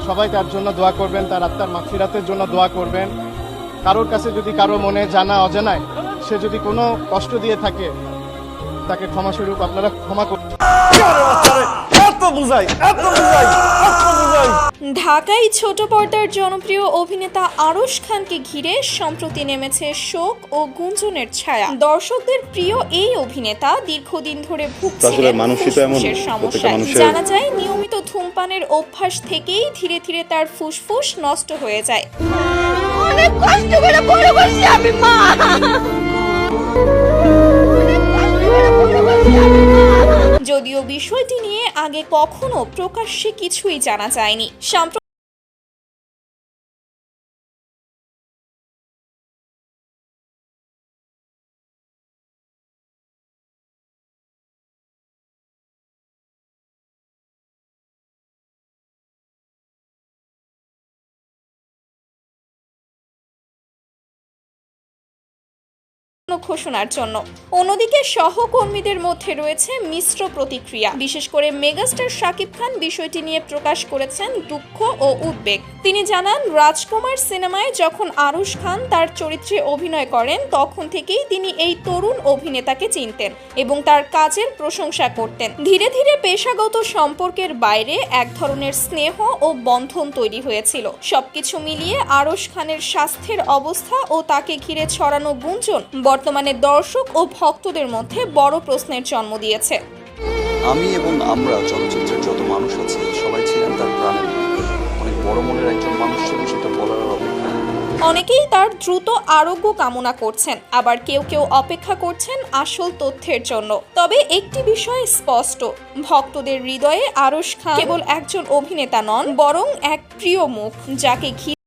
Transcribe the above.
সবাই তার জন্য দোয়া করবেন, তার আত্মার মাগফিরাতের জন্য দোয়া করবেন। কারোর কাছে যদি কারো মনে জানা অজানায় সে যদি কোনো কষ্ট দিয়ে থাকে, তাকে ক্ষমাস্বরূপ আপনারা ক্ষমা করবেন। ঢাকায় ছোট পর্দার জনপ্রিয় অভিনেতা আরশ খানকে ঘিরে সম্প্রতি নেমেছে শোক ও গুঞ্জনের ছায়া। দর্শকদের প্রিয় এই অভিনেতা দীর্ঘদিন ধরে ভুগছিলেন ফুসফুসের সমস্যায়। জানা যায় নিয়মিত ধূমপানের অভ্যাস থেকেই ধীরে ধীরে তার ফুসফুস নষ্ট হয়ে যায়। অনেক কষ্ট করে বড় করছি আমি মা। যদিও বিষয়টি নিয়ে আগে কখনো প্রকাশ্যে কিছুই জানা যায়নি। ঘোষণার জন্য অন্যদিকে সহকর্মীদের মধ্যে রয়েছে মিশ্র প্রতিক্রিয়া। বিশেষ করে মেগাস্টার শাকিব খান বিষয়টি নিয়ে প্রকাশ করেছেন দুঃখ ও উদ্বেগ। তিনি জানান, রাজকুমার সিনেমায় যখন আরশ খান তার চরিত্রে অভিনয় করেন তখন থেকেই তিনি এই তরুণ অভিনেতাকে চিনতেন এবং তার কাজের প্রশংসা করতেন। ধীরে ধীরে পেশাগত সম্পর্কের বাইরে এক ধরনের স্নেহ ও বন্ধন তৈরি হয়েছিল। সবকিছু মিলিয়ে আরশ খানের স্বাস্থ্যের অবস্থা ও তাকে ঘিরে ছড়ানো গুঞ্জন বর্তমানে দর্শক ও ভক্তদের মধ্যে বড় প্রশ্নের জন্ম দিয়েছে। আমি এবং আমরা চলচ্চিত্রের যত মানুষ আছে সবাই ছিলেন তার প্রাণের অনেক বড় মনের একজন মানুষ ছিলেন, সেটা বলার অপেক্ষা। অনেকেই তার দ্রুত আরোগ্য কামনা করছেন, আবার কেউ কেউ অপেক্ষা করছেন আসল তথ্যের জন্য। তবে একটি বিষয় স্পষ্ট, ভক্তদের হৃদয়ে আরশ খান কেবল একজন অভিনেতা নন, বরং এক প্রিয় মুখ যাকে ঘিরে